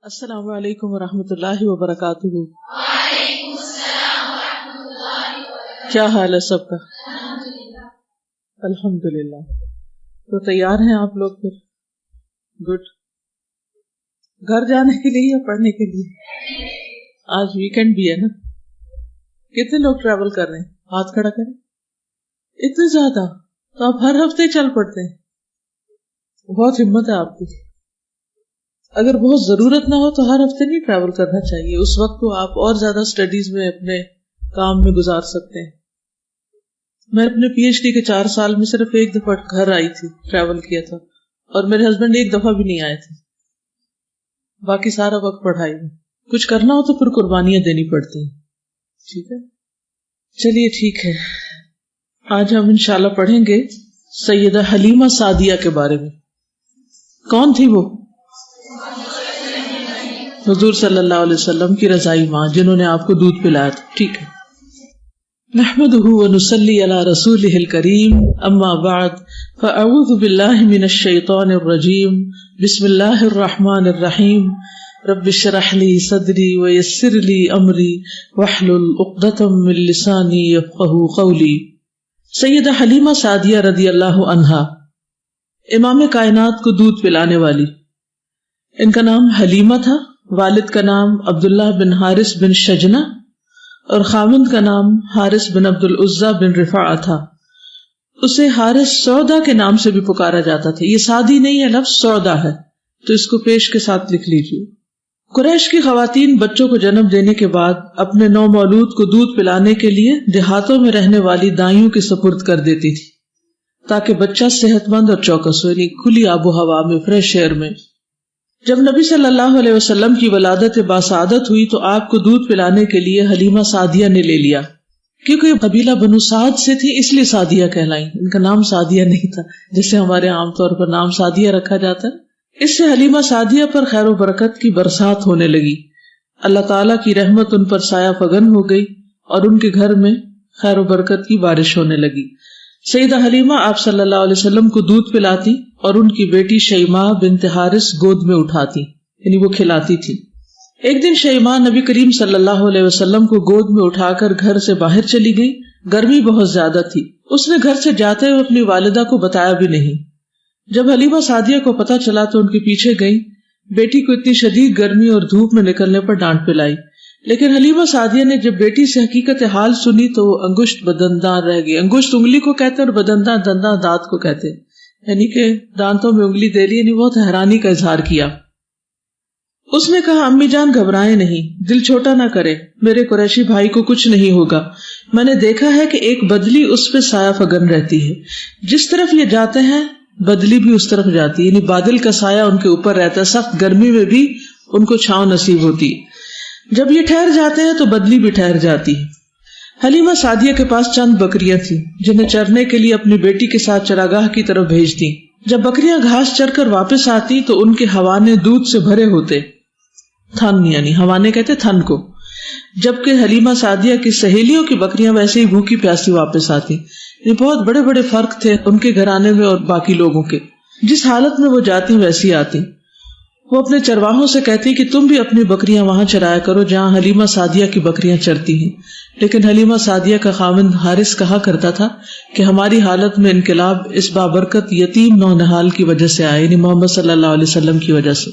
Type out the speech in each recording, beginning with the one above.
السلام علیکم ورحمۃ اللہ وبرکاتہ۔ وعلیکم السلام ورحمۃ اللہ وبرکاتہ۔ کیا حال ہے سب کا؟ الحمدللہ۔ تو تیار ہیں آپ لوگ پھر؟ گڈ۔ گھر جانے کے لیے یا پڑھنے کے لیے؟ آج ویکنڈ بھی ہے نا؟ کتنے لوگ ٹریول کر رہے ہیں؟ ہاتھ کھڑا کریں۔ اتنے زیادہ؟ تو آپ ہر ہفتے چل پڑتے ہیں، بہت ہمت ہے آپ کی۔ اگر بہت ضرورت نہ ہو تو ہر ہفتے نہیں ٹریول کرنا چاہیے، اس وقت کو آپ اور زیادہ اسٹڈیز میں اپنے کام میں گزار سکتے ہیں۔ میں اپنے پی ایچ ڈی کے 4 سال میں صرف ایک دفعہ گھر آئی تھی، ٹریول کیا تھا، اور میرے ہسبینڈ ایک دفعہ بھی نہیں آئے تھے، باقی سارا وقت پڑھائی میں۔ کچھ کرنا ہو تو پھر قربانیاں دینی پڑتی ہیں، ٹھیک ہے؟ چلیے ٹھیک ہے، آج ہم انشاءاللہ پڑھیں گے سیدہ حلیمہ سعدیہ کے بارے میں۔ کون تھی وہ؟ حضور صلی اللہ علیہ وسلم کی رضائی ماں، جنہوں نے آپ کو دودھ پلایا تھا، ٹھیک ہے؟ نحمدہ ونصلی علی رسولہ الکریم، اما بعد فاعوذ باللہ من الشیطان الرجیم، بسم اللہ الرحمن الرحیم، رب اشرح لی صدری ویسر لی امری واحلل عقدۃ من لسانی یفقہوا قولی۔ سیدہ حلیمہ سعدیہ رضی اللہ عنہا، امام کائنات کو دودھ پلانے والی۔ ان کا نام حلیمہ تھا، والد کا نام عبداللہ بن حارث بن شجنہ اور خاوند کا نام حارث بن عبد العزیٰ بن رفاعہ تھا۔ اسے حارث سودا کے نام سے بھی پکارا جاتا تھا، یہ سعدی نہیں ہے، لفظ سودا ہے، تو اس کو پیش کے ساتھ لکھ لیجیے۔ قریش کی خواتین بچوں کو جنم دینے کے بعد اپنے نو مولود کو دودھ پلانے کے لیے دیہاتوں میں رہنے والی دائیوں کے سپرد کر دیتی تھی، تاکہ بچہ صحت مند اور چوکس ہو، یعنی کھلی آب و ہوا میں، فریش ایئر میں۔ جب نبی صلی اللہ علیہ وسلم کی ولادت باسعادت ہوئی تو آپ کو دودھ پلانے کے لیے حلیمہ سعدیہ نے لے لیا، کیونکہ قبیلہ بنو سعد سے تھی اس لیے سعدیہ کہلائیں، ان کا نام سعدیہ نہیں تھا جیسے ہمارے عام طور پر نام سعدیہ رکھا جاتا ہے۔ اس سے حلیمہ سعدیہ پر خیر و برکت کی برسات ہونے لگی، اللہ تعالیٰ کی رحمت ان پر سایہ فگن ہو گئی اور ان کے گھر میں خیر و برکت کی بارش ہونے لگی۔ سیدہ حلیمہ آپ صلی اللہ علیہ وسلم کو دودھ پلاتی اور ان کی بیٹی شیماء بنت حارث گود میں اٹھاتی، یعنی وہ کھلاتی تھی۔ ایک دن شیماء نبی کریم صلی اللہ علیہ وسلم کو گود میں اٹھا کر گھر سے باہر چلی گئی، گرمی بہت زیادہ تھی، اس نے گھر سے جاتے ہوئے اپنی والدہ کو بتایا بھی نہیں۔ جب حلیمہ سعدیہ کو پتہ چلا تو ان کے پیچھے گئی، بیٹی کو اتنی شدید گرمی اور دھوپ میں نکلنے پر ڈانٹ پلائی، لیکن حلیمہ سعدیہ نے جب بیٹی سے حقیقت حال سنی تو وہ انگشت بدنداں رہ گئی۔ انگشت انگلی کو کہتے ہیں اور بدنداں دنداں دانت کو کہتے ہیں، یعنی کہ دانتوں میں انگلی دے لی، یعنی بہت حیرانی کا اظہار کیا۔ اس نے کہا، امی جان گھبرائیں نہیں، دل چھوٹا نہ کرے، میرے قریشی بھائی کو کچھ نہیں ہوگا، میں نے دیکھا ہے کہ ایک بدلی اس پہ سایہ فگن رہتی ہے، جس طرف یہ جاتے ہیں بدلی بھی اس طرف جاتی ہے، یعنی بادل کا سایہ ان کے اوپر رہتا ہے، سخت گرمی میں بھی ان کو چھاؤں نصیب ہوتی ہے، جب یہ ٹھہر جاتے ہیں تو بدلی بھی ٹھہر جاتی ہے۔ حلیمہ سعدیہ کے پاس چند بکریاں تھیں جنہیں چرنے کے لیے اپنی بیٹی کے ساتھ چراگاہ کی طرف بھیج دیں۔ جب بکریاں گھاس چر کر واپس آتی تو ان کے حوانے دودھ سے بھرے ہوتے، تھن یعنی حوانے کہتے تھن کو، جبکہ حلیمہ سعدیہ کی سہیلیوں کی بکریاں ویسے ہی بھوکی پیاسی واپس آتی۔ یہ بہت بڑے بڑے فرق تھے ان کے گھرانے میں اور باقی لوگوں کے، جس حالت میں وہ جاتی ویسی آتی۔ وہ اپنے چرواہوں سے کہتی کہ تم بھی اپنی بکریاں وہاں چرایا کرو جہاں حلیمہ سعدیہ کی بکریاں چرتی ہیں، لیکن حلیمہ سعدیہ کا خاوند حارث کہا کرتا تھا کہ ہماری حالت میں انقلاب اس بابرکت یتیم نونہال کی وجہ سے آئے، یعنی محمد صلی اللہ علیہ وسلم کی وجہ سے،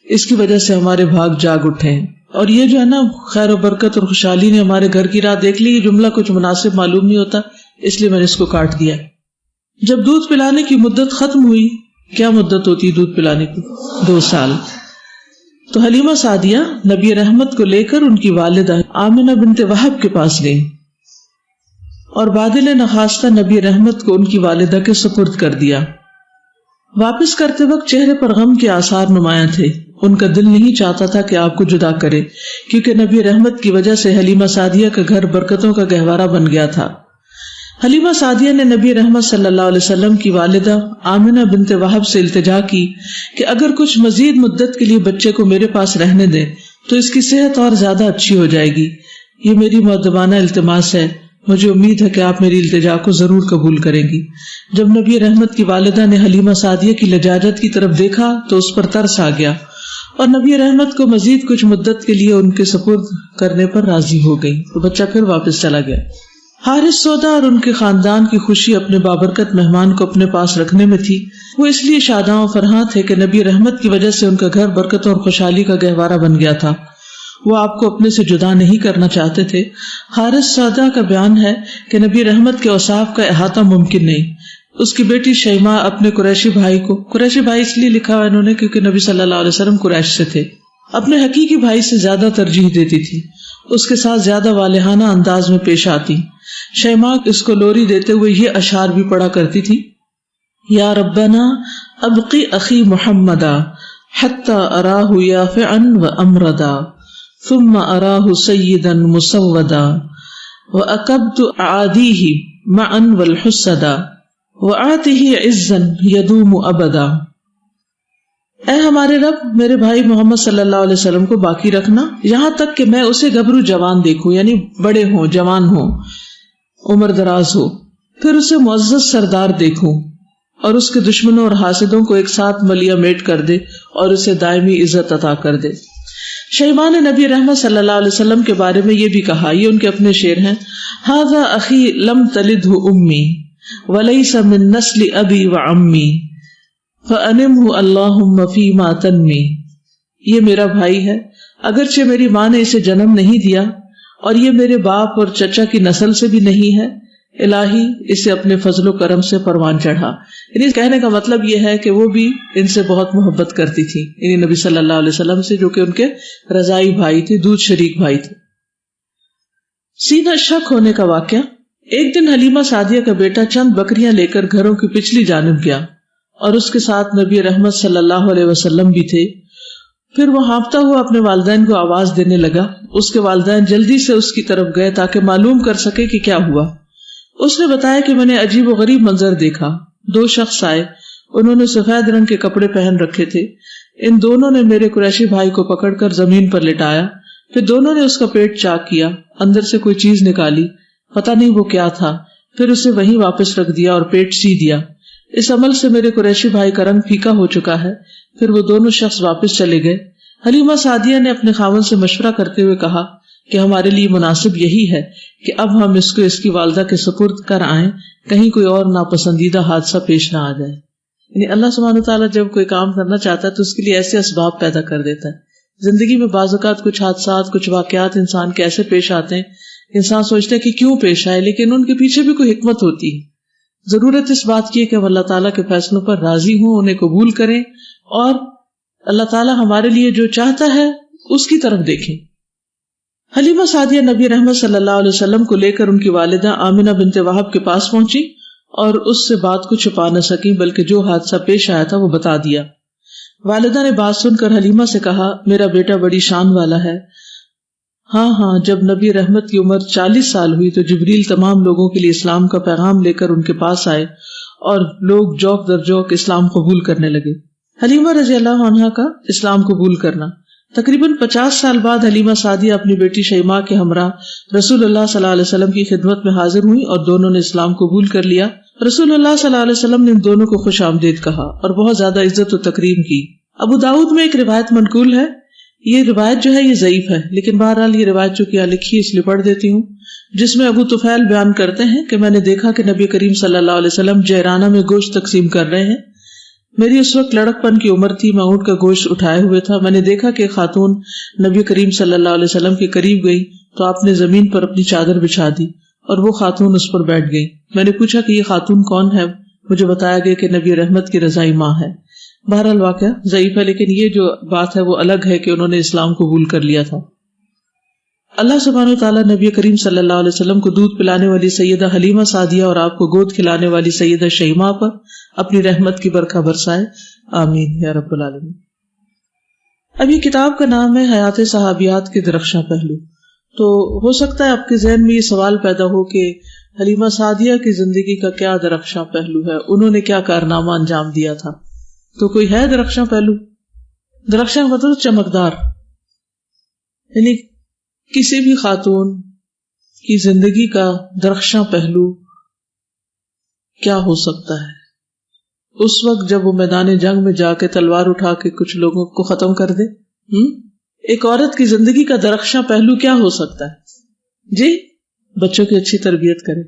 اس کی وجہ سے ہمارے بھاگ جاگ اٹھے ہیں۔ اور یہ جو ہے نا خیر و برکت اور خوشحالی نے ہمارے گھر کی راہ دیکھ لی، یہ جملہ کچھ مناسب معلوم نہیں ہوتا، اس لیے میں نے اس کو کاٹ دیا۔ جب دودھ پلانے کی مدت ختم ہوئی، کیا مدت ہوتی ہے دودھ پلانے کی؟ 2 سال، تو حلیمہ سعدیہ نبی رحمت کو لے کر ان کی والدہ آمنہ بنت وہب کے پاس گئی اور بادل نخواستہ نبی رحمت کو ان کی والدہ کے سپرد کر دیا۔ واپس کرتے وقت چہرے پر غم کے آثار نمایاں تھے، ان کا دل نہیں چاہتا تھا کہ آپ کو جدا کرے، کیونکہ نبی رحمت کی وجہ سے حلیمہ سعدیہ کا گھر برکتوں کا گہوارہ بن گیا تھا۔ حلیمہ سعدیہ نے نبی رحمت صلی اللہ علیہ وسلم کی والدہ آمنہ بنت وہب سے التجا کی کہ اگر کچھ مزید مدت کے لیے بچے کو میرے پاس رہنے دیں تو اس کی صحت اور زیادہ اچھی ہو جائے گی، یہ میری مؤدبانہ التماس ہے، مجھے امید ہے کہ آپ میری التجا کو ضرور قبول کریں گی۔ جب نبی رحمت کی والدہ نے حلیمہ سعدیہ کی لجاجت کی طرف دیکھا تو اس پر ترس آ گیا اور نبی رحمت کو مزید کچھ مدت کے لیے ان کے سپرد کرنے پر راضی ہو گئی تو بچہ پھر واپس چلا گیا۔ حارث سودا اور ان کے خاندان کی خوشی اپنے بابرکت مہمان کو اپنے پاس رکھنے میں تھی۔ وہ اس لیے شاداں و فرحاں تھے کہ نبی رحمت کی وجہ سے ان کا گھر برکتوں اور خوشحالی کا گہوارہ بن گیا تھا۔ وہ آپ کو اپنے سے جدا نہیں کرنا چاہتے تھے۔ حارث سودا کا بیان ہے کہ نبی رحمت کے اوصاف کا احاطہ ممکن نہیں۔ اس کی بیٹی شیماء اپنے قریشی بھائی کو، قریشی بھائی اس لیے لکھا ہوا انہوں نے کیونکہ نبی صلی اللہ علیہ وسلم قریش سے تھے، اپنے حقیقی بھائی سے زیادہ ترجیح دیتی تھی، اس کے ساتھ زیادہ والہانہ انداز میں پیش آتی۔ شیماء اس کو لوری دیتے ہوئے یہ اشعار بھی پڑھا کرتی تھی: یا ربنا ابقی اخی محمدا حتی اراہ یافعا و امردا ثم اراہ سیدا مسودا واکبت اعادیہ معا والحسدا وآتہ عزا یدوم ابدا۔ اے ہمارے رب، میرے بھائی محمد صلی اللہ علیہ وسلم کو باقی رکھنا یہاں تک کہ میں اسے گبرو جوان دیکھوں، یعنی بڑے ہوں، جوان ہوں، عمر دراز ہو، پھر اسے معزز سردار دیکھوں اور اس کے دشمنوں اور حاسدوں کو ایک ساتھ ملیا میٹ کر دے اور اسے دائمی عزت عطا کر دے۔ شیماء نے نبی رحمت صلی اللہ علیہ وسلم کے بارے میں یہ بھی کہا، یہ ان کے اپنے شعر ہیں: ھذا اخی لم تلدہ امی ولیس من نسل ابی وعمی فانمہ اللہم فیما تنمی۔ یہ میرا بھائی ہے، اگرچہ میری ماں نے اسے جنم نہیں دیا اور یہ میرے باپ اور چچا کی نسل سے بھی نہیں ہے، الہی اسے اپنے فضل و کرم سے پروان چڑھا۔ یعنی کہنے کا مطلب یہ ہے کہ وہ بھی ان سے بہت محبت کرتی تھی، یعنی نبی صلی اللہ علیہ وسلم سے، جو کہ ان کے رضائی بھائی تھے، دودھ شریک بھائی تھے۔ سینہ شک ہونے کا واقعہ: ایک دن حلیمہ سعدیہ کا بیٹا چند بکریاں لے کر گھروں کی پچھلی جانب گیا اور اس کے ساتھ نبی رحمت صلی اللہ علیہ وسلم بھی تھے۔ پھر وہ ہانپتا ہوا اپنے والدین کو آواز دینے لگا۔ اس کے والدین جلدی سے اس کی طرف گئے تاکہ معلوم کر سکے کہ کیا ہوا۔ اس نے بتایا کہ میں نے عجیب و غریب منظر دیکھا۔ دو شخص آئے، انہوں نے سفید رنگ کے کپڑے پہن رکھے تھے۔ ان دونوں نے میرے قریشی بھائی کو پکڑ کر زمین پر لٹایا، پھر دونوں نے اس کا پیٹ چاک کیا، اندر سے کوئی چیز نکالی، پتہ نہیں وہ کیا تھا، پھر اسے وہیں واپس رکھ دیا اور پیٹ سی دیا۔ اس عمل سے میرے قریشی بھائی کا رنگ پھیکا ہو چکا ہے۔ پھر وہ دونوں شخص واپس چلے گئے۔ حلیمہ سعدیہ نے اپنے خاوند سے مشورہ کرتے ہوئے کہا کہ ہمارے لیے مناسب یہی ہے کہ اب ہم اس کو اس کی والدہ کے سپرد کر آئیں، کہیں کوئی اور ناپسندیدہ حادثہ پیش نہ آ جائے۔ یعنی اللہ سبحانہ وتعالیٰ جب کوئی کام کرنا چاہتا ہے تو اس کے لیے ایسے اسباب پیدا کر دیتا ہے۔ زندگی میں بعض اوقات کچھ حادثات، کچھ واقعات انسان کے ایسے پیش آتے ہیں، انسان سوچتا ہے کہ کیوں پیش آئے، لیکن ان کے پیچھے بھی کوئی حکمت ہوتی ہے۔ ضرورت اس بات کی ہے کہ ہم اللہ تعالیٰ کے فیصلوں پر راضی ہوں، انہیں قبول کریں اور اللہ تعالیٰ ہمارے لیے جو چاہتا ہے اس کی طرف دیکھیں۔ حلیمہ سعدیہ نبی رحمت صلی اللہ علیہ وسلم کو لے کر ان کی والدہ آمنہ بنت وہب کے پاس پہنچی اور اس سے بات کو چھپا نہ سکی، بلکہ جو حادثہ پیش آیا تھا وہ بتا دیا۔ والدہ نے بات سن کر حلیمہ سے کہا، میرا بیٹا بڑی شان والا ہے۔ ہاں، جب نبی رحمت کی عمر 40 سال ہوئی تو جبریل تمام لوگوں کے لیے اسلام کا پیغام لے کر ان کے پاس آئے اور لوگ جوک در جوک اسلام قبول کرنے لگے۔ حلیمہ رضی اللہ عنہا کا اسلام قبول کرنا۔ تقریباً 50 سال بعد حلیمہ سعدیہ اپنی بیٹی شیماء کے ہمراہ رسول اللہ صلی اللہ علیہ وسلم کی خدمت میں حاضر ہوئی اور دونوں نے اسلام قبول کر لیا۔ رسول اللہ صلی اللہ علیہ وسلم نے ان دونوں کو خوش آمدید کہا اور بہت زیادہ عزت و تکریم کی۔ ابو داؤد میں ایک روایت منقول ہے، یہ روایت جو ہے یہ ضعیف ہے، لیکن بہرحال یہ روایت جو کیا لکھی ہے اس لیے پڑھ دیتی ہوں، جس میں ابو طفیل بیان کرتے ہیں کہ میں نے دیکھا کہ نبی کریم صلی اللہ علیہ وسلم جیرانہ میں گوشت تقسیم کر رہے ہیں۔ میری اس وقت لڑک پن کی عمر تھی، میں اونٹ کا گوشت اٹھائے ہوئے تھا۔ میں نے دیکھا کہ خاتون نبی کریم صلی اللہ علیہ وسلم کے قریب گئی تو آپ نے زمین پر اپنی چادر بچھا دی اور وہ خاتون اس پر بیٹھ گئی۔ میں نے پوچھا کہ یہ خاتون کون ہے؟ مجھے بتایا گیا کہ نبی رحمت کی رضائی ماں ہے۔ بہرحال واقعہ ضعیف ہے، لیکن یہ جو بات ہے وہ الگ ہے کہ انہوں نے اسلام قبول کر لیا تھا۔ اللہ سبحانہ وتعالیٰ نبی کریم صلی اللہ علیہ وسلم کو دودھ پلانے والی سیدہ حلیمہ سعدیہ اور آپ کو گود کھلانے والی سیدہ شیماء پر اپنی رحمت کی برکھا برسائے، آمین یا رب العالمین۔ اب یہ کتاب کا نام ہے حیات صحابیات کے درخشاں پہلو۔ تو ہو سکتا ہے آپ کے ذہن میں یہ سوال پیدا ہو کہ حلیمہ سعدیہ کی زندگی کا کیا درخشاں پہلو ہے، انہوں نے کیا کارنامہ انجام دیا تھا؟ تو کوئی ہے درخشاں پہلو؟ درخشاں مطلب چمکدار، یعنی کسی بھی خاتون کی زندگی کا درخشاں پہلو کیا ہو سکتا ہے؟ اس وقت جب وہ میدان جنگ میں جا کے تلوار اٹھا کے کچھ لوگوں کو ختم کر دے، ایک عورت کی زندگی کا درخشاں پہلو کیا ہو سکتا ہے؟ جی بچوں کی اچھی تربیت کرے.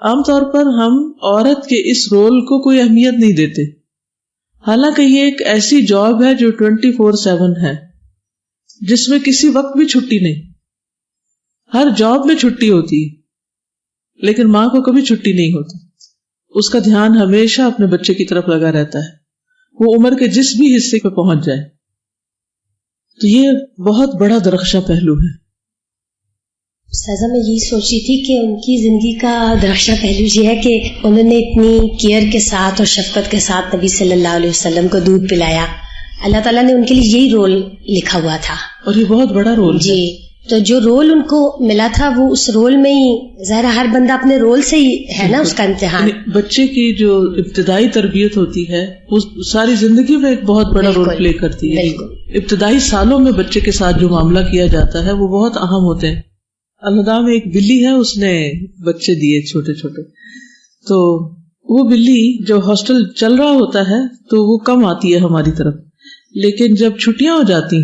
عام طور پر ہم عورت کے اس رول کو کوئی اہمیت نہیں دیتے، حالانکہ یہ ایک ایسی جاب ہے جو 24/7 ہے، جس میں کسی وقت بھی چھٹی نہیں. ہر جاب میں چھٹی ہوتی ہے لیکن ماں کو کبھی چھٹی نہیں ہوتی. اس کا دھیان ہمیشہ اپنے بچے کی طرف لگا رہتا ہے، وہ عمر کے جس بھی حصے پہ پہنچ جائے. تو یہ بہت بڑا درخشاں پہلو ہے. سازا میں یہی سوچ رہی تھی کہ ان کی زندگی کا درخشاں پہلو یہ ہے کہ انہوں نے اتنی کیئر کے ساتھ اور شفقت کے ساتھ نبی صلی اللہ علیہ وسلم کو دودھ پلایا. اللہ تعالیٰ نے ان کے لیے یہی رول لکھا ہوا تھا، اور یہ بہت بڑا رول جی. تو جو رول ان کو ملا تھا وہ اس رول میں ہی، ظاہر ہر بندہ اپنے رول سے ہی ہے نا اس کا امتحان. بچے کی جو ابتدائی تربیت ہوتی ہے وہ ساری زندگی میں ایک بہت بڑا رول پلے کرتی ہے. ابتدائی سالوں میں بچے کے ساتھ جو معاملہ کیا جاتا ہے وہ بہت اہم ہوتے ہیں. اللہ میں ایک بلی ہے، اس نے بچے دیے چھوٹے چھوٹے. تو وہ بلی جب ہاسٹل چل رہا ہوتا ہے تو وہ کم آتی ہے ہماری طرف، لیکن جب چھٹیاں ہو جاتی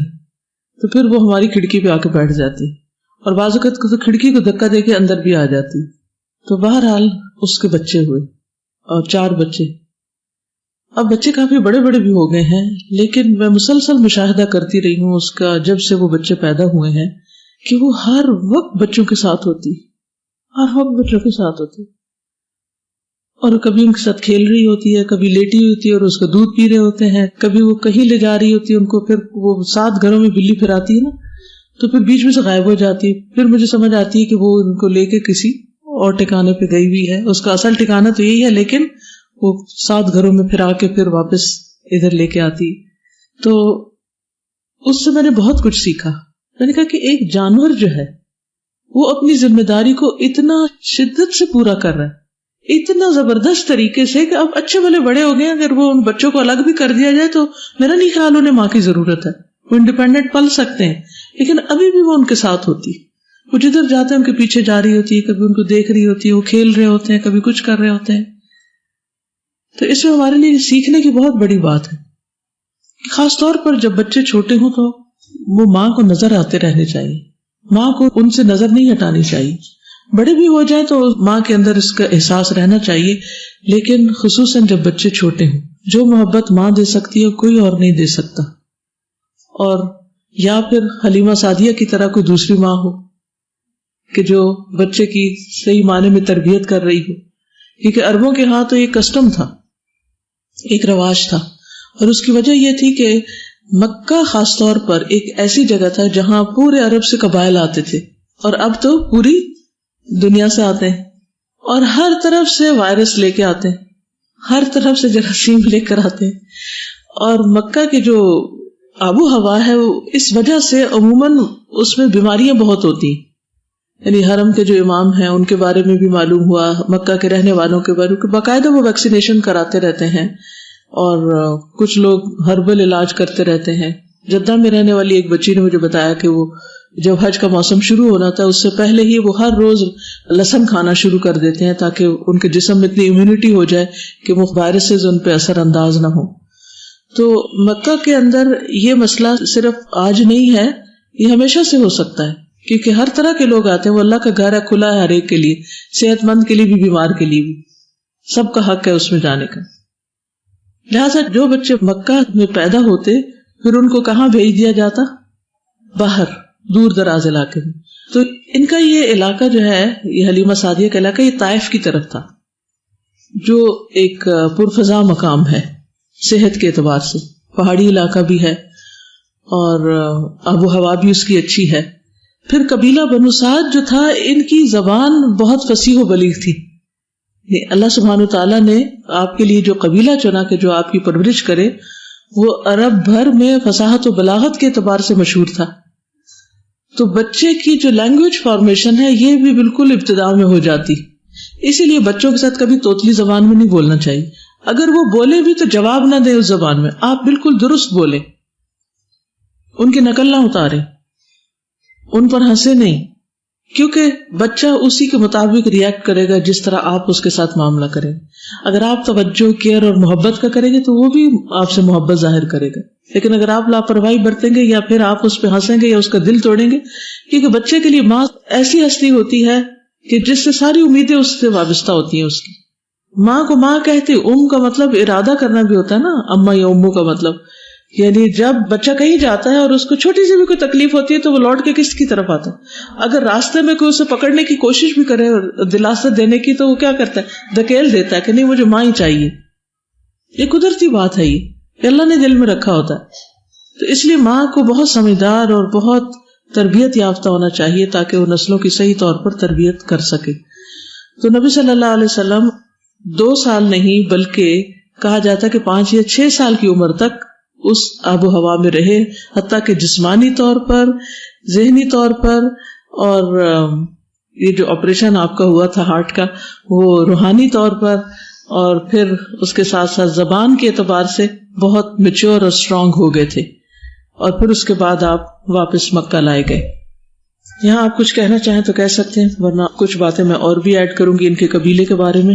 تو پھر وہ ہماری کھڑکی پہ آ کے بیٹھ جاتی، اور بعض اوقات تو کھڑکی کو دھکا دے کے اندر بھی آ جاتی. تو بہرحال اس کے بچے ہوئے اور 4 بچے. اب بچے کافی بڑے بڑے بھی ہو گئے ہیں، لیکن میں مسلسل مشاہدہ کرتی رہی ہوں اس کا جب سے وہ بچے پیدا ہوئے ہیں کہ وہ ہر وقت بچوں کے ساتھ ہوتی، ہر وقت بچوں کے ساتھ ہوتی، اور کبھی ان کے ساتھ کھیل رہی ہوتی ہے، کبھی لیٹی ہوتی ہے اور اس کا دودھ پی رہے ہوتے ہیں، کبھی وہ کہیں لے جا رہی ہوتی ہے ان کو. پھر وہ 7 گھروں میں بلی پھر آتی ہے نا، تو پھر بیچ میں سے غائب ہو جاتی ہے. پھر مجھے سمجھ آتی ہے کہ وہ ان کو لے کے کسی اور ٹھکانے پہ گئی ہوئی ہے. اس کا اصل ٹھکانہ تو یہی ہے، لیکن وہ 7 گھروں میں پھر آ کے پھر واپس ادھر لے کے آتی. تو اس سے میں نے بہت کچھ سیکھا. میں نے کہا کہ ایک جانور جو ہے وہ اپنی ذمہ داری کو اتنا شدت سے پورا کر رہا ہے، اتنا زبردست طریقے سے کہ اب اچھے بھلے بڑے ہو گئے. اگر وہ ان بچوں کو الگ بھی کر دیا جائے تو میرا نہیں خیال انہیں ماں کی ضرورت ہے، وہ انڈیپینڈنٹ پل سکتے ہیں، لیکن ابھی بھی وہ ان کے ساتھ ہوتی. وہ جدھر جاتے ہیں ان کے پیچھے جا رہی ہوتی ہے، کبھی ان کو دیکھ رہی ہوتی ہے، وہ کھیل رہے ہوتے ہیں، کبھی کچھ کر رہے ہوتے ہیں. تو اس میں ہمارے لیے سیکھنے کی بہت بڑی بات ہے، خاص طور پر جب بچے چھوٹے ہوں تو وہ ماں کو نظر آتے رہنے چاہیے، ماں کو ان سے نظر نہیں ہٹانی چاہیے. بڑے بھی ہو جائیں تو ماں کے اندر اس کا احساس رہنا چاہیے، لیکن خصوصاً جب بچے چھوٹے ہوں. جو محبت ماں دے سکتی ہے کوئی اور نہیں دے سکتا. اور یا پھر حلیمہ سعدیہ کی طرح کوئی دوسری ماں ہو کہ جو بچے کی صحیح معنی میں تربیت کر رہی ہو. کیونکہ عربوں کے ہاں تو ایک کسٹم تھا، ایک رواج تھا، اور اس کی وجہ یہ تھی کہ مکہ خاص طور پر ایک ایسی جگہ تھا جہاں پورے عرب سے قبائل آتے تھے، اور اب تو پوری دنیا سے آتے ہیں، اور ہر طرف سے وائرس لے کے آتے ہیں، ہر طرف سے جراثیم لے کر آتے ہیں. اور مکہ کے جو آب و ہوا ہے اس وجہ سے عموماً اس میں بیماریاں بہت ہوتی ہیں. یعنی حرم کے جو امام ہیں ان کے بارے میں بھی معلوم ہوا، مکہ کے رہنے والوں کے بارے میں باقاعدہ وہ ویکسینیشن کراتے رہتے ہیں، اور کچھ لوگ ہربل علاج کرتے رہتے ہیں. جدہ میں رہنے والی ایک بچی نے مجھے بتایا کہ وہ جب حج کا موسم شروع ہونا تھا اس سے پہلے ہی وہ ہر روز لہسن کھانا شروع کر دیتے ہیں تاکہ ان کے جسم میں اتنی امیونٹی ہو جائے کہ وہ وائرسز ان پہ اثر انداز نہ ہو. تو مکہ کے اندر یہ مسئلہ صرف آج نہیں ہے، یہ ہمیشہ سے ہو سکتا ہے، کیونکہ ہر طرح کے لوگ آتے ہیں. وہ اللہ کا گھر ہے، کھلا ہے ہر ایک کے لیے، صحت مند کے لیے بھی، بیمار کے لیے بھی، سب کا حق ہے اس میں جانے کا. لہٰذا جو بچے مکہ میں پیدا ہوتے پھر ان کو کہاں بھیج دیا جاتا؟ باہر دور دراز علاقے میں. تو ان کا یہ علاقہ جو ہے، یہ حلیمہ سعدیہ کا علاقہ، یہ طائف کی طرف تھا جو ایک پرفضا مقام ہے صحت کے اعتبار سے، پہاڑی علاقہ بھی ہے اور آب و ہوا بھی اس کی اچھی ہے. پھر قبیلہ بنو سعد جو تھا ان کی زبان بہت فصیح و بلیغ تھی. اللہ سبحانہ وتعالیٰ نے آپ کے لیے جو قبیلہ چنا کہ جو آپ کی پرورش کرے وہ عرب بھر میں فصاحت و بلاغت کے اعتبار سے مشہور تھا. تو بچے کی جو لینگویج فارمیشن ہے یہ بھی بالکل ابتدا میں ہو جاتی. اسی لیے بچوں کے ساتھ کبھی توتلی زبان میں نہیں بولنا چاہیے. اگر وہ بولے بھی تو جواب نہ دیں اس زبان میں، آپ بالکل درست بولیں، ان کی نقل نہ اتاریں، ان پر ہنسے نہیں، کیونکہ بچہ اسی کے مطابق ریئیکٹ کرے گا جس طرح آپ اس کے ساتھ معاملہ کریں. اگر آپ توجہ، کیئر اور محبت کا کریں گے تو وہ بھی آپ سے محبت ظاہر کرے گا. لیکن اگر آپ لاپرواہی برتیں گے یا پھر آپ اس پہ ہنسیں گے یا اس کا دل توڑیں گے، کیونکہ بچے کے لیے ماں ایسی ہستی ہوتی ہے کہ جس سے ساری امیدیں اس سے وابستہ ہوتی ہیں. اس کی ماں کو ماں کہتے، کا مطلب ارادہ کرنا بھی ہوتا ہے نا، اما یا امو کا مطلب، یعنی جب بچہ کہیں جاتا ہے اور اس کو چھوٹی سی بھی کوئی تکلیف ہوتی ہے تو وہ لوٹ کے کس کی طرف آتا ہے. اگر راستے میں کوئی اسے پکڑنے کی کوشش بھی کرے اور دلاست دینے کی تو وہ کیا کرتا ہے، دھکیل دیتا ہے کہ نہیں مجھے ماں ہی چاہیے. یہ قدرتی بات ہے، یہ اللہ نے دل میں رکھا ہوتا ہے. تو اس لیے ماں کو بہت سمجھدار اور بہت تربیت یافتہ ہونا چاہیے تاکہ وہ نسلوں کی صحیح طور پر تربیت کر سکے. تو نبی صلی اللہ علیہ وسلم 2 سال نہیں بلکہ کہا جاتا کہ 5 یا 6 سال کی عمر تک اس آب و ہوا میں رہے، حتیٰ کہ جسمانی طور پر، ذہنی طور پر، اور یہ جو آپریشن آپ کا ہوا تھا ہارٹ کا وہ روحانی طور پر، اور پھر اس کے ساتھ ساتھ زبان کے اعتبار سے بہت میچور اور اسٹرانگ ہو گئے تھے. اور پھر اس کے بعد آپ واپس مکہ لائے گئے. یہاں آپ کچھ کہنا چاہیں تو کہہ سکتے ہیں، ورنہ کچھ باتیں میں اور بھی ایڈ کروں گی ان کے قبیلے کے بارے میں.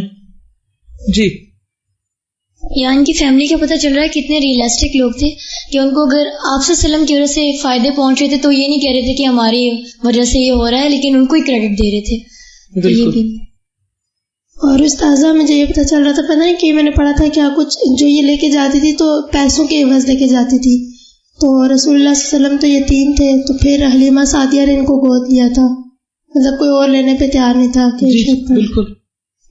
جی. یہاں ان کی فیملی کا پتہ چل رہا ہے کتنے ریئلسٹک لوگ تھے کہ ان کو اگر آپ صلی اللہ علیہ وسلم کی وجہ سے فائدے پہنچ رہے تھے تو یہ نہیں کہہ رہے تھے کہ ہماری وجہ سے یہ ہو رہا ہے، لیکن ان کو ہی کریڈٹ دے رہے تھے. بالکل. اور استاذہ مجھے یہ پتہ چل رہا تھا، پتہ نہیں کہ میں نے پڑھا تھا کیا کچھ جو یہ لے کے جاتی تھی تو پیسوں کے عوض لے کے جاتی تھی. تو رسول اللہ صلی اللہ علیہ وسلم تو یتیم تھے، تو پھر حلیمہ سعدیہ نے ان کو گود لیا تھا، مطلب کوئی اور لینے پہ تیار نہیں تھا. بالکل.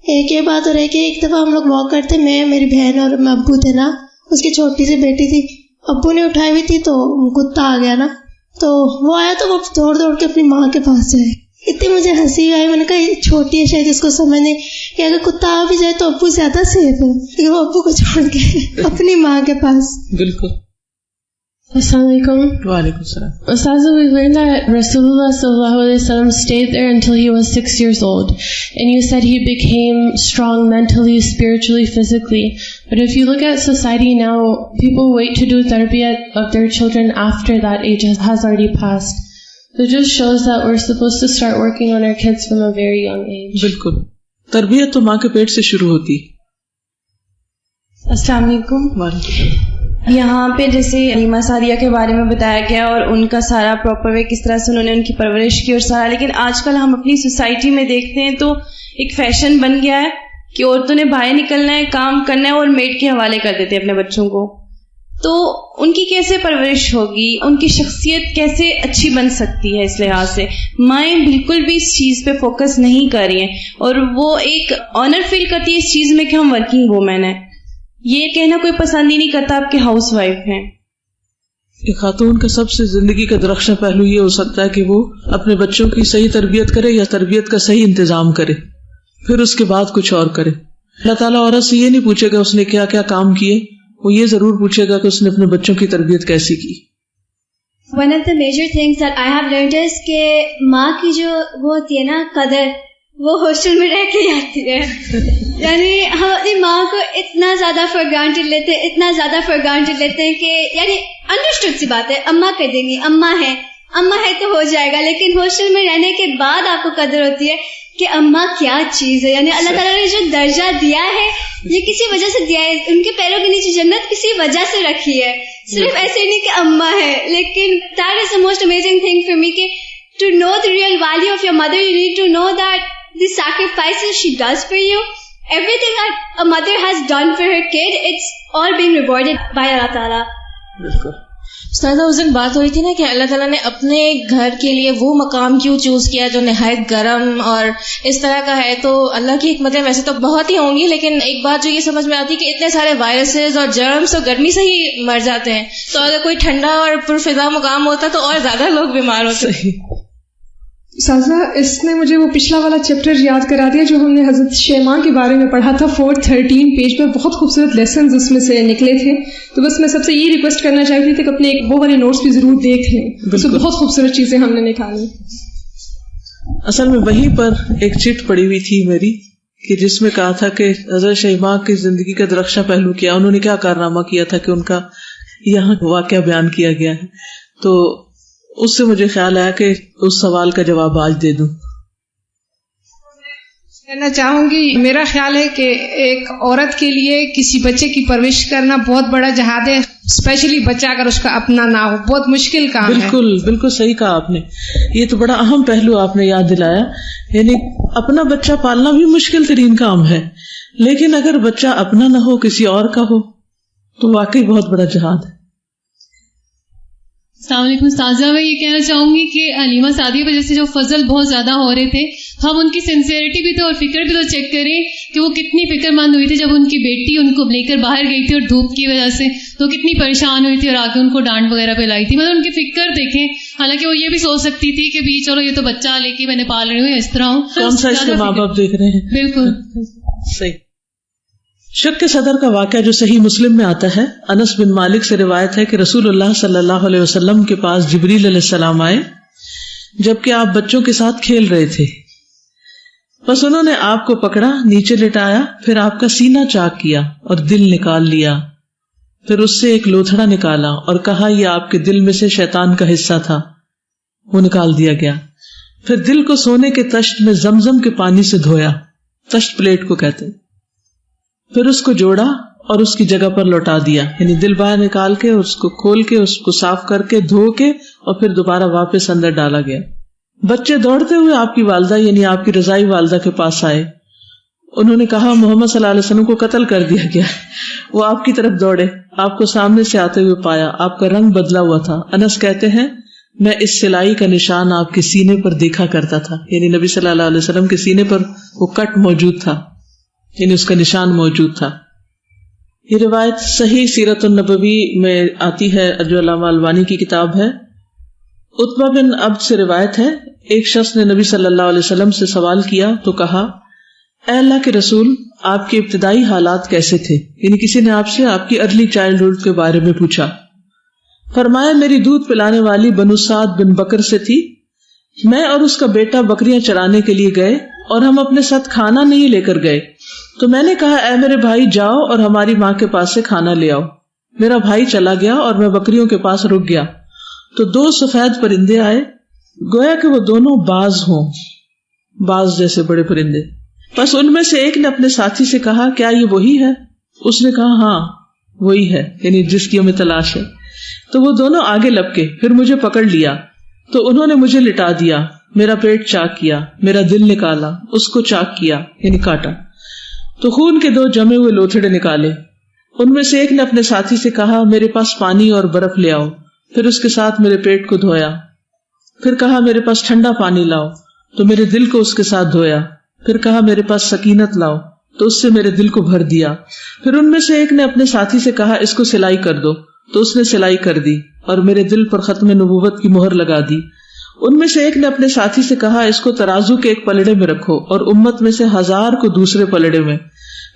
ایک یہ بات، اور ایک دفعہ ہم لوگ واک کرتے، میں میری بہن اور ابو تھے نا، اس کی چھوٹی سی بیٹی تھی، ابو نے اٹھائی ہوئی تھی تو کتا آ گیا نا، تو وہ آیا تو وہ دوڑ دوڑ کے اپنی ماں کے پاس جائے. اتنی مجھے ہنسی آئی، میں نے کہا یہ چھوٹی ہے شاید اس کو سمجھ نہیں کہ اگر کتا آ بھی جائے تو ابو زیادہ سیف ہے، لیکن وہ ابو کو چھوڑ کے اپنی ماں کے پاس. بالکل. السلام علیکم. وعلیکم السلام. Ustaza, we learned that Rasulullah sallallahu alaihi wasallam stayed there until he was 6 years old, and you said he became strong mentally, spiritually, physically. But if you look at society now, people wait to do tarbiyat of their children after that age has already passed. So it just shows that we're supposed to start working on our kids from a very young age. بالکل. تربیت تو ماں کے پیٹ سے شروع ہوتی. السلام علیکم. وعلیکم. یہاں پہ جیسے حلیمہ سعدیہ کے بارے میں بتایا گیا اور ان کا سارا پراپر وے کس طرح سے انہوں نے ان کی پرورش کی اور سارا، لیکن آج کل ہم اپنی سوسائٹی میں دیکھتے ہیں تو ایک فیشن بن گیا ہے کہ عورتوں نے باہر نکلنا ہے، کام کرنا ہے اور میڈ کے حوالے کر دیتے ہیں اپنے بچوں کو. تو ان کی کیسے پرورش ہوگی، ان کی شخصیت کیسے اچھی بن سکتی ہے؟ اس لحاظ سے مائیں بالکل بھی اس چیز پہ فوکس نہیں کر رہی ہیں اور وہ ایک آنر فیل کرتی ہے اس چیز میں کہ ہم ورکنگ وومن ہیں. یہ کہنا کوئی پسند ہی نہیں کرتا آپ کے ہاؤس وائف ہیں. ایک خاتون کا سب سے زندگی کا درخشاں پہلو یہ ہو سکتا ہے کہ وہ اپنے بچوں کی صحیح تربیت کرے یا تربیت کا صحیح انتظام کرے، پھر اس کے بعد کچھ اور کرے. اللہ تعالیٰ عورت سے یہ نہیں پوچھے گا اس نے کیا کیا کام کیے، وہ یہ ضرور پوچھے گا کہ اس نے اپنے بچوں کی تربیت کیسی کی. One of the major things that I have learned is کہ ماں کی جو وہ ہوتی ہے نا قدر، وہ ہاسٹل میں رہ کے آتی ہے. یعنی ہم اپنی ماں کو اتنا زیادہ فار گرانٹیڈ لیتے ہیں، اتنا زیادہ فار گرانٹیڈ لیتے ہیں کہ یعنی انڈرسٹوڈ سی بات ہے، اماں کر دیں گی، اماں ہے تو ہو جائے گا. لیکن ہاسٹل میں رہنے کے بعد آپ کو قدر ہوتی ہے کہ اماں کیا چیز ہے. یعنی اللہ تعالیٰ نے جو درجہ دیا ہے یہ کسی وجہ سے دیا ہے. ان کے پیروں کے نیچے جنت کسی وجہ سے رکھی ہے، صرف ایسے نہیں کہ اماں ہے. لیکن that is the most amazing thing for me کہ to know the real value of your mother you need to know that the sacrifices she does for you, everything that a mother has done for her kid, it's all being rewarded by Allah Ta'ala. بالکل. استاذہ اس دن بات ہو رہی تھی نا کہ اللہ تعالیٰ نے اپنے گھر کے لیے وہ مقام کیوں چوز کیا جو نہایت گرم اور اس طرح کا ہے. تو اللہ کی حکمتیں ویسے تو بہت ہی ہوں گی، لیکن ایک بات جو یہ سمجھ میں آتی ہے کہ اتنے سارے وائرسز اور جرمز تو گرمی سے ہی مر جاتے ہیں، تو اگر کوئی ٹھنڈا اور پرفضا مقام ہوتا تو اور زیادہ لوگ بیمار ہوتے. سازا اس نے مجھے وہ پچھلا والا چیپٹر یاد کرا دیا جو ہم نے حضرت شیماء کے بارے میں پڑھا تھا. 413 پیج پہ بہت خوبصورت لیسنز اس میں سے نکلے تھے. تو بس میں سب سے یہ ریکویسٹ کرنا چاہتی تھی کہ اپنے وہ والے نوٹس بھی ضرور دیکھ لیں، اس میں بہت خوبصورت چیزیں ہم نے نکالی. اصل میں وہیں پر ایک چٹ پڑی ہوئی تھی میری کہ جس میں کہا تھا کہ حضرت شیماء کی زندگی کا درخشاں پہلو کیا، انہوں نے کیا کارنامہ کیا تھا کہ ان کا یہاں واقعہ بیان کیا گیا ہے. تو اس سے مجھے خیال آیا کہ اس سوال کا جواب آج دے دوں. کہنا چاہوں گی، میرا خیال ہے کہ ایک عورت کے لیے کسی بچے کی پرورش کرنا بہت بڑا جہاد ہے، اسپیشلی بچہ اگر اس کا اپنا نہ ہو، بہت مشکل کام ہے. بالکل بالکل صحیح کہا آپ نے. یہ تو بڑا اہم پہلو آپ نے یاد دلایا. یعنی اپنا بچہ پالنا بھی مشکل ترین کام ہے، لیکن اگر بچہ اپنا نہ ہو کسی اور کا ہو تو واقعی بہت بڑا جہاد ہے. السلام علیکم استاذہ. میں یہ کہنا چاہوں گی کہ علیمہ سعدیہ کی وجہ سے جو فضل بہت زیادہ ہو رہے تھے، ہم ان کی سنسیئرٹی بھی تو اور فکر بھی تو چیک کریں کہ وہ کتنی فکر مند ہوئی تھی جب ان کی بیٹی ان کو لے کر باہر گئی تھی اور دھوپ کی وجہ سے تو کتنی پریشان ہوئی تھی اور آگے ان کو ڈانٹ وغیرہ پہ لائی تھی. مطلب ان کی فکر دیکھیں. حالانکہ وہ یہ بھی سوچ سکتی تھی کہ بھی چلو یہ تو بچہ لے کے میں نے پال رہی ہوں، اس طرح ہوں. کون سا اس کے ماں باپ دیکھ رہے ہیں. بالکل صحیح. شق صدر کا واقعہ جو صحیح مسلم میں آتا ہے، انس بن مالک سے روایت ہے کہ رسول اللہ صلی اللہ علیہ وسلم کے پاس جبریل علیہ السلام آئے جبکہ آپ بچوں کے ساتھ کھیل رہے تھے. بس انہوں نے آپ کو پکڑا، نیچے لٹایا، پھر آپ کا سینہ چاک کیا اور دل نکال لیا. پھر اس سے ایک لوتھڑا نکالا اور کہا یہ آپ کے دل میں سے شیطان کا حصہ تھا، وہ نکال دیا گیا. پھر دل کو سونے کے تشت میں زمزم کے پانی سے دھویا، تشت پلیٹ کو کہتے ہیں. پھر اس کو جوڑا اور اس کی جگہ پر لوٹا دیا، یعنی دل باہر نکال کے اس کو کھول کے اس کو صاف کر کے دھو کے اور پھر دوبارہ واپس اندر ڈالا گیا. بچے دوڑتے ہوئے آپ کی والدہ یعنی آپ کی رضائی والدہ کے پاس آئے. انہوں نے کہا محمد صلی اللہ علیہ وسلم کو قتل کر دیا گیا. وہ آپ کی طرف دوڑے، آپ کو سامنے سے آتے ہوئے پایا، آپ کا رنگ بدلا ہوا تھا. انس کہتے ہیں میں اس سلائی کا نشان آپ کے سینے پر دیکھا کرتا تھا، یعنی نبی صلی اللہ علیہ وسلم کے سینے پر وہ کٹ موجود تھا، یعنی اس کا نشان موجود تھا. یہ روایت صحیح سیرت النبوی میں آتی ہے جو علامہ البانی کی کتاب ہے. عتبہ بن عبد سے روایت ہے، ایک شخص نے نبی صلی اللہ علیہ وسلم سے سوال کیا تو کہا اے اللہ کے رسول، آپ کے ابتدائی حالات کیسے تھے؟ یعنی کسی نے آپ سے آپ کی ارلی چائلڈہڈ کے بارے میں پوچھا. فرمایا میری دودھ پلانے والی بنو سعد بن بکر سے تھی. میں اور اس کا بیٹا بکریاں چرانے کے لیے گئے اور ہم اپنے ساتھ کھانا نہیں لے کر گئے. تو میں نے کہا اے میرے بھائی جاؤ اور ہماری ماں کے پاس سے کھانا لے آؤ. میرا بھائی چلا گیا اور میں بکریوں کے پاس رک گیا تو 2 سفید پرندے آئے، گویا کہ وہ دونوں باز ہوں، باز جیسے بڑے پرندے. بس ان میں سے ایک نے اپنے ساتھی سے کہا کیا یہ وہی ہے؟ اس نے کہا ہاں وہی ہے، یعنی جس کی ہمیں تلاش ہے. تو وہ دونوں آگے لپکے، پھر مجھے پکڑ لیا تو انہوں نے مجھے لٹا دیا، میرا پیٹ چاک کیا، میرا دل نکالا، اس کو چاک کیا یعنی کاٹا، تو خون کے 2 جمے ہوئے لوتھڑے نکالے. ان میں سے ایک نے اپنے ساتھی سے کہا میرے پاس پانی اور برف لے آؤ، پھر اس کے ساتھ میرے پیٹ کو دھویا. پھر کہا میرے پاس ٹھنڈا پانی لاؤ، تو میرے دل کو اس کے ساتھ دھویا. پھر کہا میرے پاس سکینت لاؤ، تو اس سے میرے دل کو بھر دیا. پھر ان میں سے ایک نے اپنے ساتھی سے کہا اس کو سلائی کر دو، تو اس نے سلائی کر دی اور میرے دل پر ختم نبوت کی مہر لگا دی. ان میں سے ایک نے اپنے ساتھی سے کہا اس کو ترازو کے ایک پلڑے میں رکھو اور امت میں سے 1000 کو دوسرے پلڑے میں.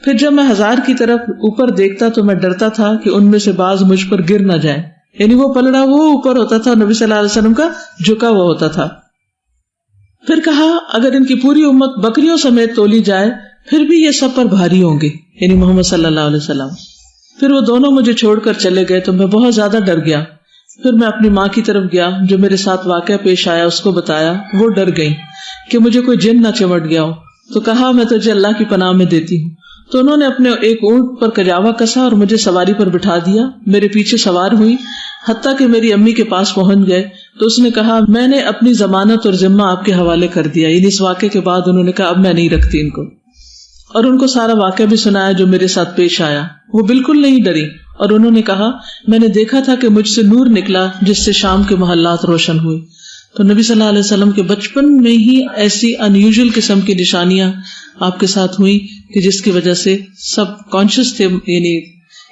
پھر جب میں 1000 کی طرف اوپر دیکھتا تو میں ڈرتا تھا کہ ان میں سے بعض مجھ پر گر نہ جائیں، یعنی وہ پلڑا وہ اوپر ہوتا تھا، نبی صلی اللہ علیہ وسلم کا جھکا ہوا ہوتا تھا. پھر کہا اگر ان کی پوری امت بکریوں سمیت تولی جائے پھر بھی یہ سب پر بھاری ہوں گے، یعنی محمد صلی اللہ علیہ وسلم. پھر وہ دونوں مجھے چھوڑ کر چلے گئے تو میں بہت زیادہ ڈر گیا. پھر میں اپنی ماں کی طرف گیا، جو میرے ساتھ واقعہ پیش آیا اس کو بتایا. وہ ڈر گئی کہ مجھے کوئی جن نہ چمٹ گیا ہو، تو کہا میں تجھے اللہ کی پناہ میں دیتی ہوں. تو انہوں نے اپنے ایک اونٹ پر کجاوا کسا اور مجھے سواری پر بٹھا دیا. میرے پیچھے سوار ہوئی حتیٰ کہ میری امی کے پاس پہنچ گئے تو اس نے کہا میں نے اپنی ضمانت اور ذمہ آپ کے حوالے کر دیا. یعنی اس واقعے کے بعد انہوں نے کہا اب میں نہیں رکھتی ان کو، اور ان کو سارا واقعہ بھی سنایا جو میرے ساتھ پیش آیا. وہ بالکل نہیں ڈری اور انہوں نے کہا میں نے دیکھا تھا کہ مجھ سے نور نکلا جس سے شام کے محلات روشن ہوئے. تو نبی صلی اللہ علیہ وسلم کے بچپن میں ہی ایسی انیوژل قسم کی نشانیاں آپ کے ساتھ ہوئی کہ جس کی وجہ سے سب کانشیس تھے، یعنی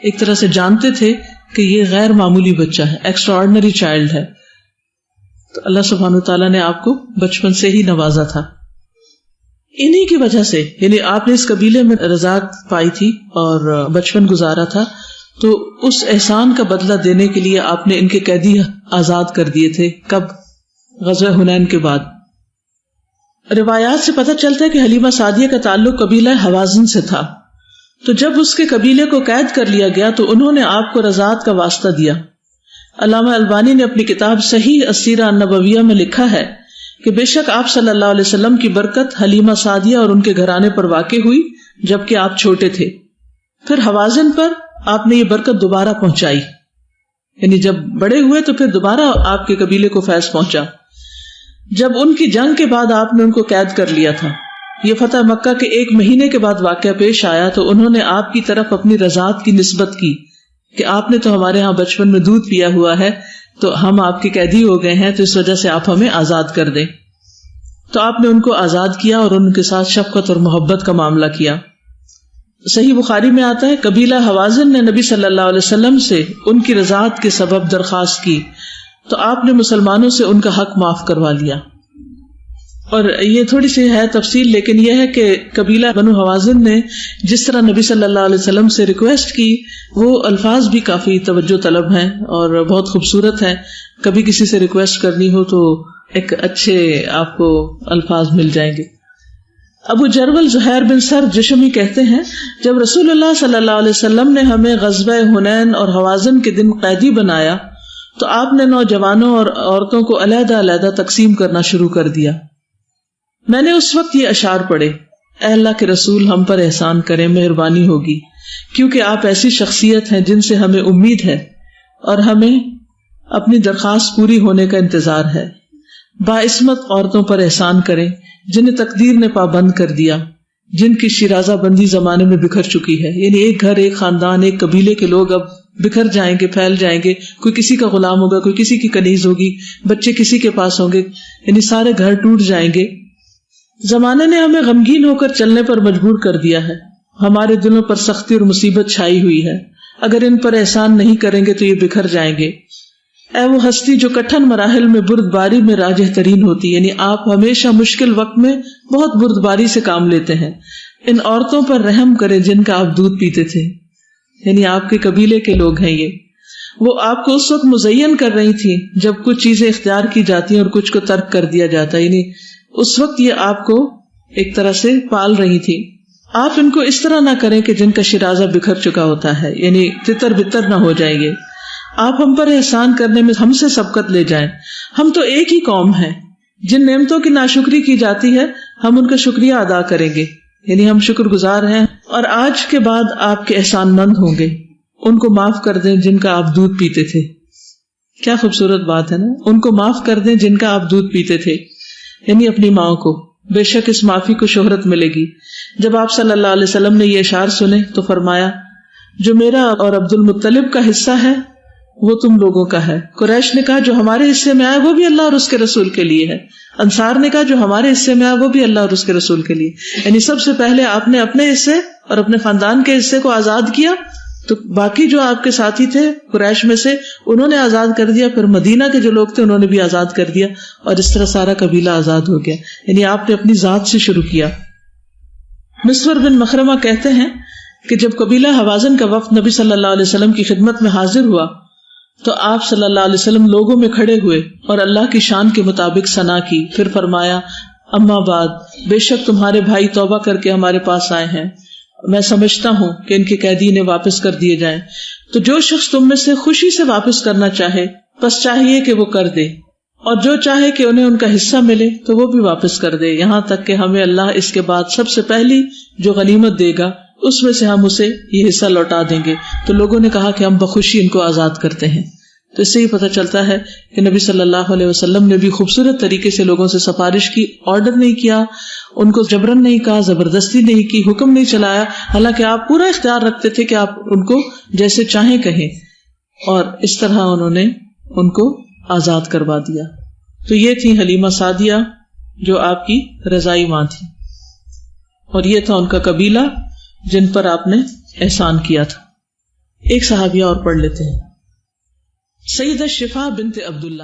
ایک طرح سے جانتے تھے کہ یہ غیر معمولی بچہ ہے، ایکسٹرا آرڈنری چائلڈ ہے. تو اللہ سبحانہ وتعالیٰ نے آپ کو بچپن سے ہی نوازا تھا. انہی کی وجہ سے، یعنی آپ نے اس قبیلے میں رضاعت پائی تھی اور بچپن گزارا تھا، تو اس احسان کا بدلہ دینے کے لیے آپ نے ان کے قیدی آزاد کر دیے تھے. کب؟ غزوہ حنین کے بعد. روایات سے پتہ چلتا ہے کہ حلیمہ سعدیہ کا تعلق قبیلہ حوازن سے تھا. تو جب اس کے قبیلے کو قید کر لیا گیا تو انہوں نے آپ کو رضاعت کا واسطہ دیا. علامہ البانی نے اپنی کتاب صحیح السیرہ النبویہ میں لکھا ہے کہ بے شک آپ صلی اللہ علیہ وسلم کی برکت حلیمہ سعدیہ اور ان کے گھرانے پر واقع ہوئی جبکہ آپ چھوٹے تھے. پھر حوازن پر آپ نے یہ برکت دوبارہ پہنچائی، یعنی جب بڑے ہوئے تو پھر دوبارہ آپ کے قبیلے کو فیض پہنچا. جب ان کی جنگ کے بعد آپ نے ان کو قید کر لیا تھا، یہ فتح مکہ کے 1 مہینے کے بعد واقعہ پیش آیا، تو انہوں نے آپ کی طرف اپنی رضاعت کی نسبت کی کہ آپ نے تو ہمارے ہاں بچپن میں دودھ پیا ہوا ہے، تو ہم آپ کے قیدی ہو گئے ہیں، تو اس وجہ سے آپ ہمیں آزاد کر دیں. تو آپ نے ان کو آزاد کیا اور ان کے ساتھ شفقت اور محبت کا معاملہ کیا. صحیح بخاری میں آتا ہے قبیلہ حوازن نے نبی صلی اللہ علیہ وسلم سے ان کی رضاعت کے سبب درخواست کی تو آپ نے مسلمانوں سے ان کا حق معاف کروا لیا. اور یہ تھوڑی سی ہے تفصیل، لیکن یہ ہے کہ قبیلہ بنو حوازن نے جس طرح نبی صلی اللہ علیہ وسلم سے ریکویسٹ کی، وہ الفاظ بھی کافی توجہ طلب ہیں اور بہت خوبصورت ہیں. کبھی کسی سے ریکویسٹ کرنی ہو تو ایک اچھے آپ کو الفاظ مل جائیں گے. ابو جرول زہیر بن سر جشمی کہتے ہیں جب رسول اللہ صلی اللہ علیہ وسلم نے ہمیں غزوہ حنین اور حوازن کے دن قیدی بنایا تو آپ نے نوجوانوں اور عورتوں کو علیحدہ علیحدہ تقسیم کرنا شروع کر دیا. میں نے اس وقت یہ اشعار پڑھے، اے اللہ کے رسول ہم پر احسان کریں، مہربانی ہوگی، کیونکہ آپ ایسی شخصیت ہیں جن سے ہمیں امید ہے اور ہمیں اپنی درخواست پوری ہونے کا انتظار ہے. باعصمت عورتوں پر احسان کریں جنہیں تقدیر نے پابند کر دیا، جن کی شیرازہ بندی زمانے میں بکھر چکی ہے. یعنی ایک گھر، ایک خاندان، ایک قبیلے کے لوگ اب بکھر جائیں گے، پھیل جائیں گے، کوئی کسی کا غلام ہوگا، کوئی کسی کی کنیز ہوگی، بچے کسی کے پاس ہوں گے، یعنی سارے گھر ٹوٹ جائیں گے. زمانے نے ہمیں غمگین ہو کر چلنے پر مجبور کر دیا ہے، ہمارے دلوں پر سختی اور مصیبت چھائی ہوئی ہے. اگر ان پر احسان نہیں کریں گے تو یہ بکھر جائیں گے. اے وہ ہستی جو کٹھن مراحل میں بردباری میں راجح ترین ہوتی، یعنی آپ ہمیشہ مشکل وقت میں بہت بردباری سے کام لیتے ہیں. ان عورتوں پر رحم کرے جن کا آپ دودھ پیتے تھے، یعنی آپ کے قبیلے کے لوگ ہیں یہ. وہ آپ کو اس وقت مزین کر رہی تھی جب کچھ چیزیں اختیار کی جاتی ہیں اور کچھ کو ترک کر دیا جاتا ہے، یعنی اس وقت یہ آپ کو ایک طرح سے پال رہی تھی. آپ ان کو اس طرح نہ کریں کہ جن کا شیرازہ بکھر چکا ہوتا ہے، یعنی تتر بتر نہ ہو جائیں گے. آپ ہم پر احسان کرنے میں ہم سے سبقت لے جائیں. ہم تو ایک ہی قوم ہیں، جن نعمتوں کی ناشکری کی جاتی ہے ہم ان کا شکریہ ادا کریں گے، یعنی ہم شکر گزار ہیں اور آج کے بعد آپ کے احسان مند ہوں گے. ان کو معاف کر دیں جن کا آپ دودھ پیتے تھے. کیا خوبصورت بات ہے نا، ان کو معاف کر دیں جن کا آپ دودھ پیتے تھے، یعنی اپنی ماں کو. بے شک اس معافی کو شہرت ملے گی. جب آپ صلی اللہ علیہ وسلم نے یہ اشعار سنے تو فرمایا جو میرا اور عبد المطلب کا حصہ ہے وہ تم لوگوں کا ہے. قریش نے کہا جو ہمارے حصے میں آئے وہ بھی اللہ اور اس کے رسول کے لیے ہے. انصار نے کہا جو ہمارے حصے میں آئے وہ بھی اللہ اور اس کے رسول کے لیے. یعنی سب سے پہلے آپ نے اپنے حصے اور اپنے خاندان کے حصے کو آزاد کیا، تو باقی جو آپ کے ساتھی تھے قریش میں سے انہوں نے آزاد کر دیا. پھر مدینہ کے جو لوگ تھے انہوں نے بھی آزاد کر دیا، اور اس طرح سارا قبیلہ آزاد ہو گیا. یعنی آپ نے اپنی ذات سے شروع کیا. مسور بن مخرمہ کہتے ہیں کہ جب قبیلہ حوازن کا وفد نبی صلی اللہ علیہ وسلم کی خدمت میں حاضر ہوا تو آپ صلی اللہ علیہ وسلم لوگوں میں کھڑے ہوئے اور اللہ کی شان کے مطابق ثنا کی. پھر فرمایا اما بعد، بے شک تمہارے بھائی توبہ کر کے ہمارے پاس آئے ہیں. میں سمجھتا ہوں کہ ان کے قیدی انہیں واپس کر دیے جائیں، تو جو شخص تم میں سے خوشی سے واپس کرنا چاہے بس چاہیے کہ وہ کر دے، اور جو چاہے کہ انہیں ان کا حصہ ملے تو وہ بھی واپس کر دے، یہاں تک کہ ہمیں اللہ اس کے بعد سب سے پہلی جو غنیمت دے گا اس میں سے ہم اسے یہ حصہ لوٹا دیں گے. تو لوگوں نے کہا کہ ہم بخوشی ان کو آزاد کرتے ہیں. تو اس سے ہی پتہ چلتا ہے کہ نبی صلی اللہ علیہ وسلم نے بھی خوبصورت طریقے سے لوگوں سے سفارش کی. آرڈر نہیں کیا، ان کو جبرن نہیں کہا، زبردستی نہیں کی، حکم نہیں چلایا. حالانکہ آپ پورا اختیار رکھتے تھے کہ آپ ان کو جیسے چاہیں کہیں، اور اس طرح انہوں نے ان کو آزاد کروا دیا. تو یہ تھی حلیمہ سعدیہ جو آپ کی رضائی ماں تھی، اور یہ تھا ان کا قبیلہ جن پر آپ نے احسان کیا تھا. ایک صحابیہ اور پڑھ لیتے ہیں. سیدہ شفا بنت عبداللہ